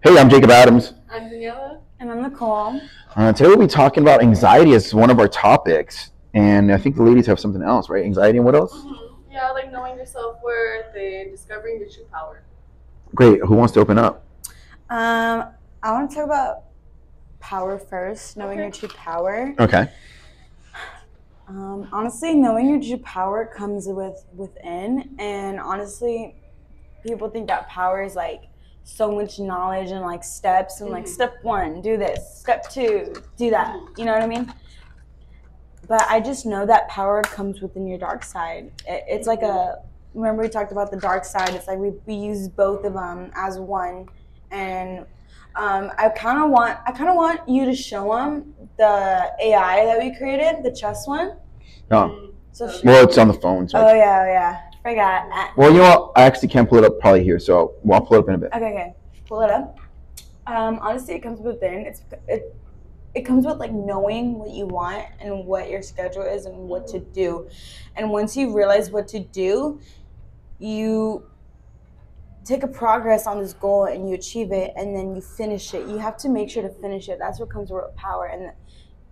Hey, I'm Jacob Adams. I'm Daniela. And I'm Nicole. Today we'll be talking about anxiety as one of our topics. And I think the ladies have something else, right? Anxiety and what else? Mm-hmm. Yeah, like knowing your self-worth and discovering your true power. Great. Who wants to open up? I want to talk about power first, knowing your true power. Okay. Honestly, knowing your true power comes within. And honestly, people think that power is like so much knowledge and like steps and like step 1, do this. Step 2, do that. You know what I mean? But I just know that power comes within your dark side. It's like remember we talked about the dark side. It's like we use both of them as one. And I kind of want you to show them the AI that we created, the chess one. Oh. So Well, it's on the phone. So oh yeah. Forgot. Well, you know what? I actually can't pull it up probably here, so I'll pull it up in a bit. Okay. Pull it up. Honestly, it comes within. It comes with like knowing what you want and what your schedule is and what to do. And once you realize what to do, you take a progress on this goal and you achieve it, and then you finish it. You have to make sure to finish it. That's what comes with power.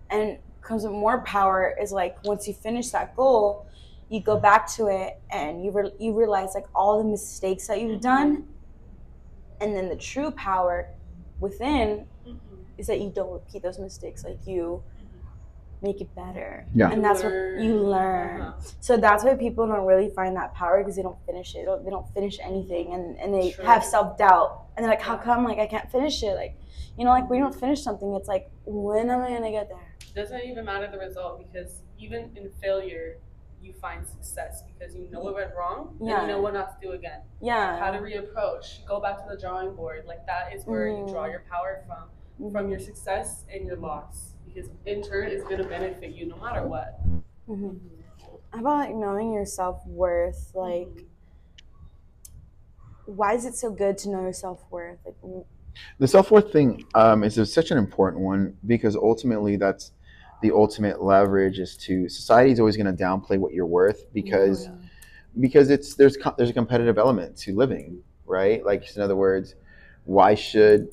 And comes with more power is like once you finish that goal, you go back to it and you realize like all the mistakes that you've done. And then the true power within is that you don't repeat those mistakes. Like you make it better. Yeah. And that's what you learn. So that's why people don't really find that power, because they don't finish it. They don't finish anything, and they have self-doubt. And they're like, how come like I can't finish it? Like, you know, like when you don't finish something, it's like, when am I gonna get there? It doesn't even matter the result, because even in failure, you find success because you know what went wrong and you know what not to do again. Yeah. How to reapproach, go back to the drawing board. Like that is where you draw your power from your success and your loss, because in turn it's going to benefit you no matter what. How about like knowing your self-worth? Like, why is it so good to know your self-worth? Like, The self-worth thing is such an important one, because ultimately that's the ultimate leverage. Is to society is always going to downplay what you're worth because there's a competitive element to living, right? Like, in other words, why should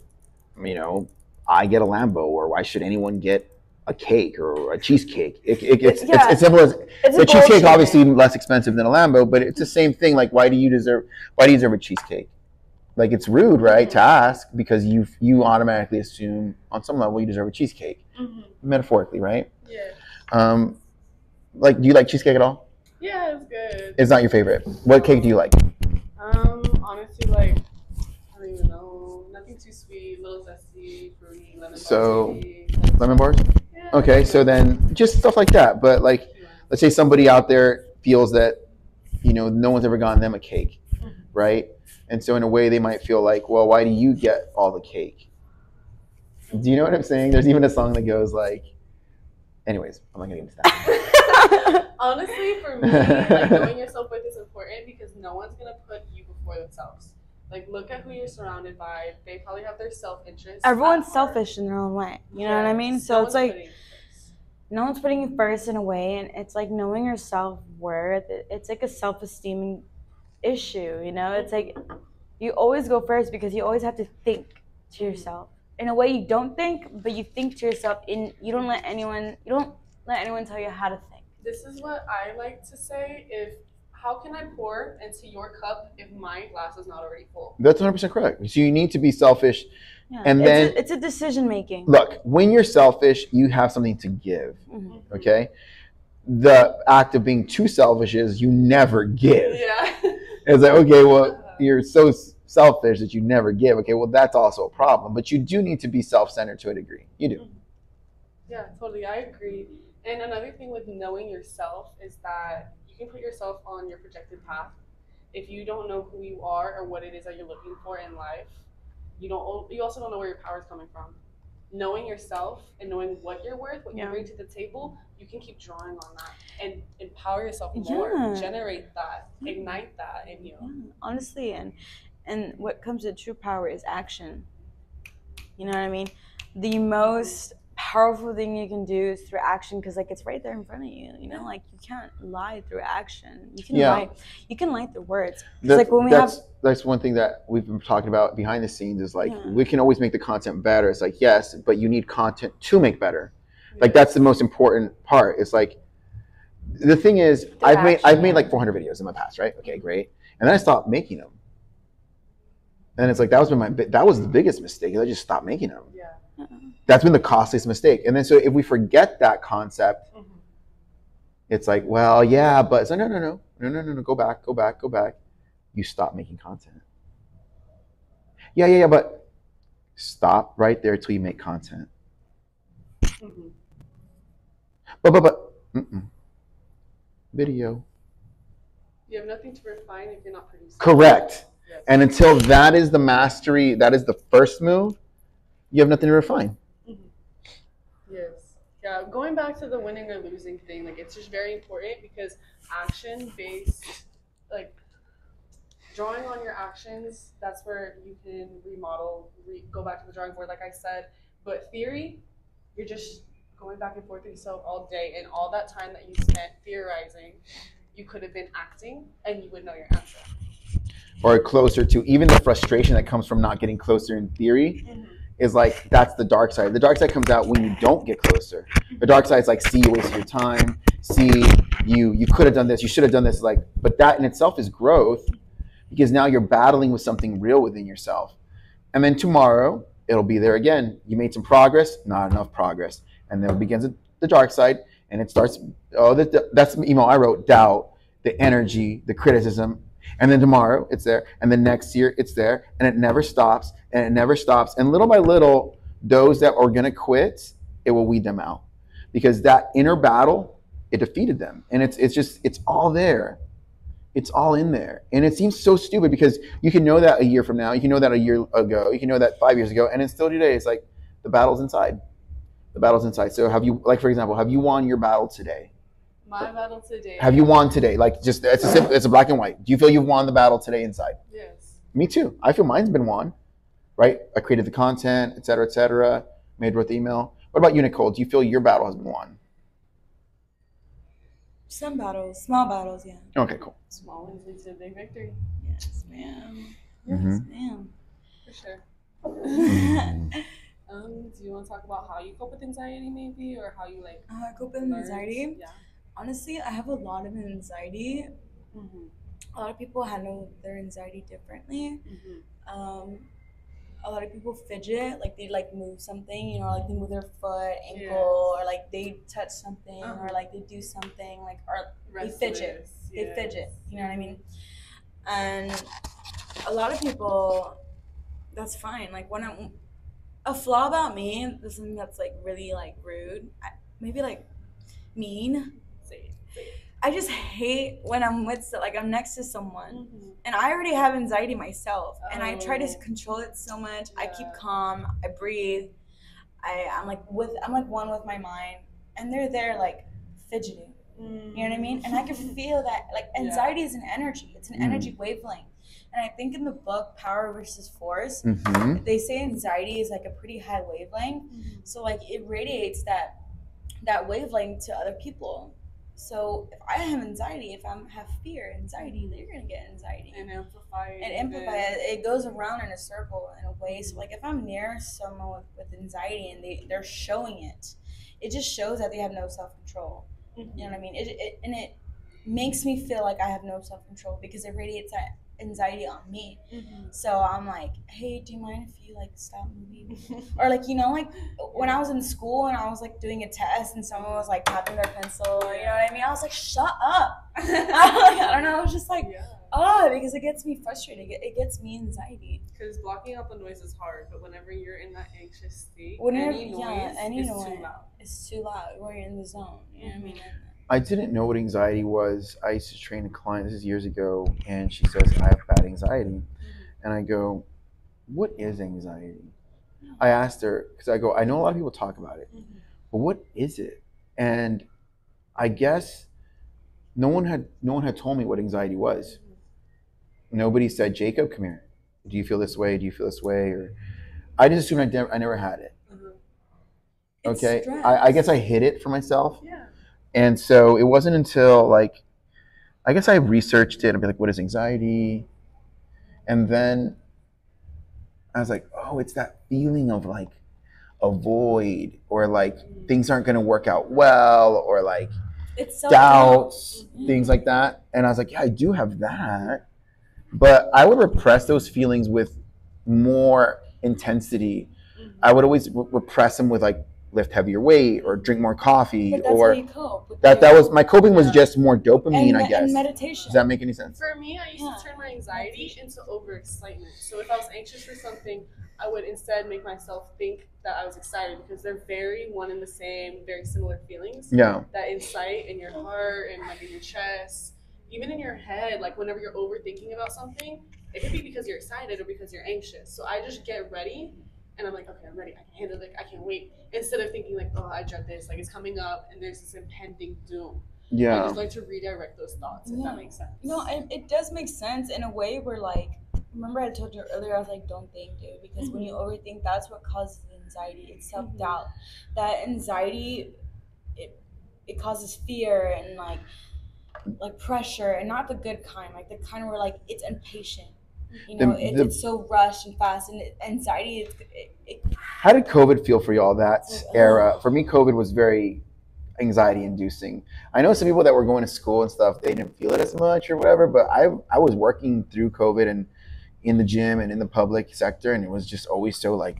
I get a Lambo, or why should anyone get a cake or a cheesecake? It's simple as the cheesecake obviously less expensive than a Lambo, but it's the same thing. Like, why do you deserve a cheesecake? Like, it's rude, right, to ask, because you automatically assume on some level you deserve a cheesecake, metaphorically, right? Yeah. Like, do you like cheesecake at all? Yeah, it's good. It's not your favorite. What cake do you like? Honestly, like, I don't even know. Nothing too sweet, a little zesty, fruity, lemon bar. Lemon bars? Yeah. Okay, so then just stuff like that. But like, let's say somebody out there feels that, no one's ever gotten them a cake, right? And so in a way they might feel like, well, why do you get all the cake? Do you know what I'm saying? There's even a song that goes like, anyways, I'm not going to get into that. Honestly, for me, like, knowing your self-worth is important because no one's going to put you before themselves. Like, look at who you're surrounded by. They probably have their self-interest. Everyone's selfish in their own way. You know what I mean? So it's like, no one's putting you first in a way, and it's like knowing your self-worth. It's like a self-esteem issue, It's like you always go first because you always have to think to yourself. In a way you don't think, but you think to yourself, you don't let anyone tell you how to think. This is what I like to say: how can I pour into your cup if my glass is not already full? That's 100% correct. So you need to be selfish. Yeah. And then it's a decision making. Look, when you're selfish, you have something to give. Okay? The act of being too selfish is you never give. Yeah. It's like, okay, well, you're so selfish that you never give. Okay, well, that's also a problem. But you do need to be self-centered to a degree. You do. Yeah, totally. I agree. And another thing with knowing yourself is that you can put yourself on your projected path. If you don't know who you are or what it is that you're looking for in life, you also don't know where your power is coming from. Knowing yourself and knowing what you're worth, what you bring to the table, you can keep drawing on that and empower yourself more, generate that, ignite that in you. Yeah, honestly, and what comes to true power is action. You know what I mean? The most powerful thing you can do is through action, because like it's right there in front of you. You know, like you can't lie through action. You can lie. You can lie through words. Like when that's one thing that we've been talking about behind the scenes is like we can always make the content better. It's like yes, but you need content to make better. Like that's the most important part. It's like the thing is I've made like 400 videos in my past, right? Okay, great. And then I stopped making them. And it's like that was the biggest mistake. I just stopped making them. Yeah. That's been the costliest mistake. And then so if we forget that concept, it's like, well, yeah, but it's like, no, go back. You stop making content. Yeah, but stop right there till you make content. But video. You have nothing to refine if you're not producing. Correct. Yes. And until that is the mastery, that is the first move, you have nothing to refine. Yes. Yeah, going back to the winning or losing thing, like it's just very important because action-based, like drawing on your actions, that's where you can remodel, go back to the drawing board, like I said. But theory, you're just going back and forth with yourself all day, and all that time that you spent theorizing, you could have been acting and you would know your answer. Or closer to even the frustration that comes from not getting closer in theory is like, that's the dark side. The dark side comes out when you don't get closer. The dark side is like, see, you wasted your time. See, you could have done this. You should have done this. Like, but that in itself is growth because now you're battling with something real within yourself. And then tomorrow it'll be there again. You made some progress, not enough progress. And then it begins the dark side and it starts, that's the email I wrote, doubt, the energy, the criticism. And then tomorrow it's there, and then next year it's there, and it never stops, and it never stops. And little by little, those that are gonna quit, it will weed them out, because that inner battle, it defeated them, and it's all there, it's all in there, and it seems so stupid because you can know that a year from now, you can know that a year ago, you can know that 5 years ago, and it's still today. It's like the battle's inside. The battle's inside. So have you, like for example, have you won your battle today? My battle today. Have you won today? Like just it's a black and white. Do you feel you've won the battle today inside? Yes. Me too. I feel mine's been won, right? I created the content, et cetera, wrote the email. What about you, Nicole? Do you feel your battle has been won? Some battles, small battles, yeah. Okay, cool. Small ones lead to a big victory. Yes, ma'am. Yes, ma'am. For sure. Do you want to talk about how you cope with anxiety, maybe, or how you like? How I cope with anxiety? Yeah. Honestly, I have a lot of anxiety. A lot of people handle their anxiety differently. A lot of people fidget, like they like move something, you know, like they move their foot, ankle, or like they touch something, or like they do something, like or they fidget. They fidget. You know what I mean? And a lot of people, that's fine. Like when I'm a flaw about me, this is something that's like really like rude, maybe like mean. I just hate when I'm I'm next to someone and I already have anxiety myself and I try to control it so much. I keep calm, I breathe, I'm like one with my mind, and they're there like fidgeting. You know what I mean? And I can feel that like anxiety is an energy. It's an energy wavelength. And I think in the book Power versus Force, they say anxiety is like a pretty high wavelength. So like it radiates that wavelength to other people. So if I have anxiety, if I have fear, anxiety, they're gonna get anxiety and amplify it. It goes around in a circle in a way. So like if I'm near someone with anxiety and they're showing it, it just shows that they have no self-control. You know what I mean? It makes me feel like I have no self-control because it radiates that anxiety on me. So I'm like, hey, do you mind if you like stop moving? Or like, you know, like when I was in school and I was like doing a test and someone was like tapping their pencil, you know what I mean? I was like, shut up. I don't know, I was just like, because it gets me frustrated. It gets me anxiety. Because blocking out the noise is hard, but whenever you're in that anxious state, any noise too loud. It's too loud. We're in the zone. You know what I mean? I didn't know what anxiety was. I used to train a client, this is years ago, and she says, I have bad anxiety. And I go, what is anxiety? I asked her, because I go, I know a lot of people talk about it, but what is it? And I guess no one had told me what anxiety was. Nobody said, Jacob, come here. Do you feel this way? Do you feel this way? Or I just assumed I never had it. It's Okay, stress. I guess I hid it for myself, Yeah. and so it wasn't until like I guess I researched it and be like, what is anxiety? And then I was like, oh, it's that feeling of like a void or like things aren't going to work out well or like It's doubts, Mhm. things like that. And I was like, yeah, I do have that. But I would repress those feelings with more intensity. I would always repress them with like lift heavier weight or drink more coffee But that's or how you cope. with that your- was my coping was just more dopamine, I and guess. meditation. Does that make any sense? For me, I used to turn my anxiety into overexcitement. So if I was anxious for something, I would instead make myself think that I was excited because they're very one and the same, very similar feelings. Yeah. That incite in your heart and like in your chest, even in your head. Like whenever you're overthinking about something, it could be because you're excited or because you're anxious. So I just get ready. And I'm like, okay, I'm ready. I can handle it. I can't wait. Instead of thinking like, oh, I dread this. Like it's coming up, and there's this impending doom. I Yeah. just like to redirect those thoughts. If that makes sense. No, it does make sense in a way where like, remember I told you earlier, I was like, don't think, dude, because when you overthink, that's what causes anxiety. It's self-doubt. That anxiety, it causes fear and like pressure, and not the good kind, like the kind where like it's impatient. You know, it's so rushed and fast, and anxiety. How did COVID feel for y'all that era? For me, COVID was very anxiety inducing. I know some people that were going to school and stuff, they didn't feel it as much or whatever, but I was working through COVID and in the gym and in the public sector, and it was just always so like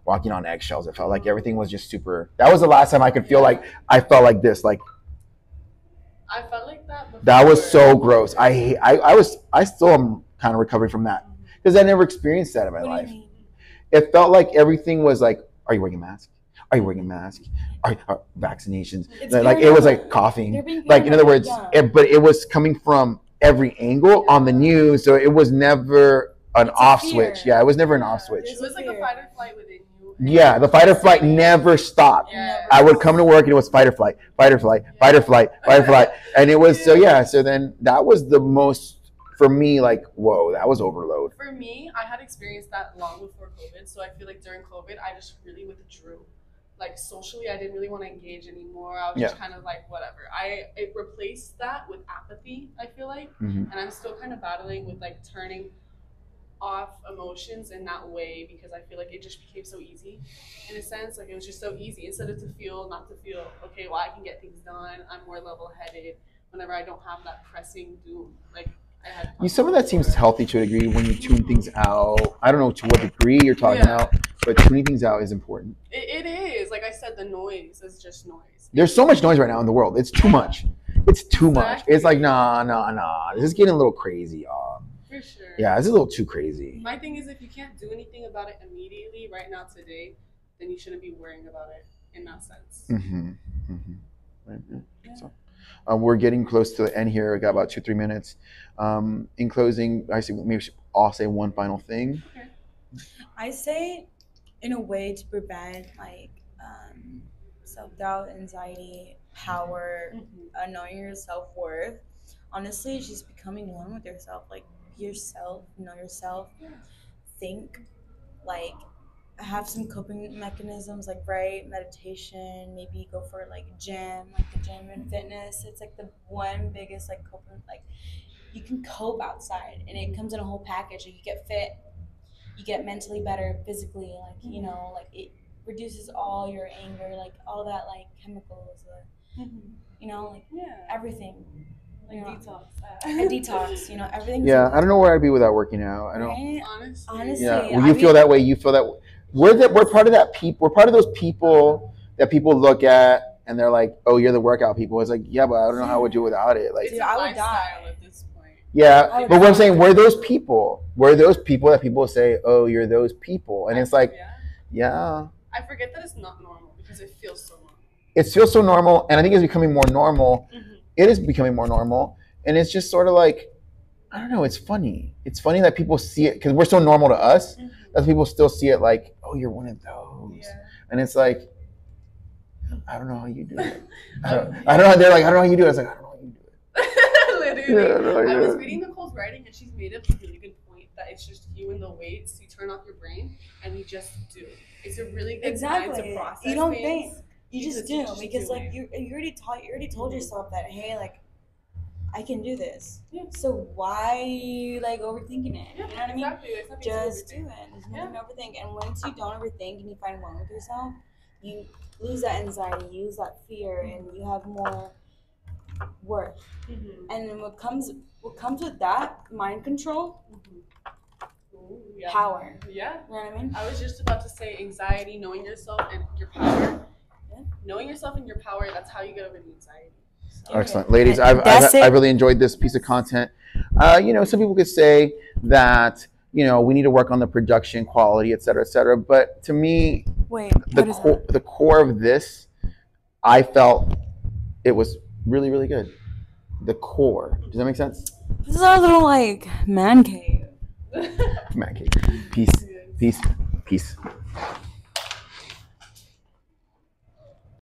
walking on eggshells. It felt like everything was just super. That was the last time I could feel like I felt like this. Like I felt like that before. that was so gross. I still am kind of recovering from that because I never experienced that in my life. It felt like everything was like, are you wearing a mask? Are you wearing a mask? Are vaccinations? Like it was like coughing. Like in other words, but it was coming from every angle on the news, so it was never an off switch. Yeah, it was never an off switch. It was like a fight or flight within you. Yeah, the fight or flight never stopped. Yeah. I would come to work and it was fight or flight, fight or flight, fight or flight, fight or flight, and it was so yeah. So then that was the most for me. Like whoa, that was overload. For me, I had experienced that long before COVID, so I feel like during COVID, I just really withdrew. Like socially, I didn't really want to engage anymore. I was just kind of like whatever. It replaced that with apathy. I feel like, and I'm still kind of battling with like turning off emotions in that way because I feel like it just became so easy. In a sense, like it was just so easy. Instead of to feel, not to feel. Okay, well I can get things done. I'm more level-headed whenever I don't have that pressing doom. Like I had. Some of that seems healthy to a degree when you tune things out. I don't know to what degree you're talking about, but tuning things out is important. It is. Like I said, the noise is just noise. There's so much noise right now in the world. It's too much. It's too much. It's like, nah. This is getting a little crazy, y'all. For sure. Yeah, it's a little too crazy. My thing is, if you can't do anything about it immediately, right now, today, then you shouldn't be worrying about it in that sense. So, we're getting close to the end here. We got about 2-3 minutes. In closing, I say maybe I'll say one final thing. Okay. I say, in a way to prevent like self-doubt, anxiety, power, knowing your self-worth. Honestly, just becoming one with yourself. Like be yourself, know yourself. Think, like have some coping mechanisms, like meditation. Maybe go for like the gym and fitness. It's like the one biggest like coping. Like you can cope outside, and it comes in a whole package. Like you get fit, you get mentally better, physically. Like you know, like it reduces all your anger, like all that like chemicals. You know, like everything. Like detox. A detox, you know, everything. Yeah, I don't know where I'd be without working out. I don't. Right? Honestly. Yeah, well, you feel that way. You feel that. We're part of that people. We're part of those people that people look at and they're like, "Oh, you're the workout people." It's like, yeah, but I don't know how I would do without it. Like, It's a lifestyle at this point. Yeah, but what I'm saying, we're those people. We're those people that people say, "Oh, you're those people," and it's like, yeah. I forget that it's not normal because it feels so normal. It feels so normal, and I think it's becoming more normal. It is becoming more normal, and it's just sort of like, I don't know. It's funny. It's funny that people see it because we're so normal to us that people still see it like, oh, you're one of those, and it's like, I don't know how you do it. I don't know. They're like, I don't know how you do it. I was like, I don't know how you do it. Literally, I was reading Nicole's writing, and she's made a really good point that it's just you and the weights. You turn off your brain and you just do. It's a really good Exactly. time to process You don't things. think. You just do because like you already told yourself that, hey, like I can do this. Yeah. So why like overthinking it? Yeah, You know what I mean? exactly. There's nothing to Just do overthink. it. There's nothing to overthink. And once you don't overthink and you find one with yourself, you lose that anxiety, you lose that fear, and you have more worth. Mm-hmm. And then what comes with that, mind control, Ooh, power. Yeah. You know what I mean? I was just about to say anxiety, knowing yourself and your power. Yeah. Knowing yourself and your power, that's how you get over the anxiety. So. Excellent. Ladies, That's it. I've really enjoyed this piece of content. Some people could say that, we need to work on the production quality, et cetera, but to me, Wait, the core of this, I felt it was really, really good. The core. Does that make sense? This is our little like man cave. Man cave. Peace. Peace. Peace.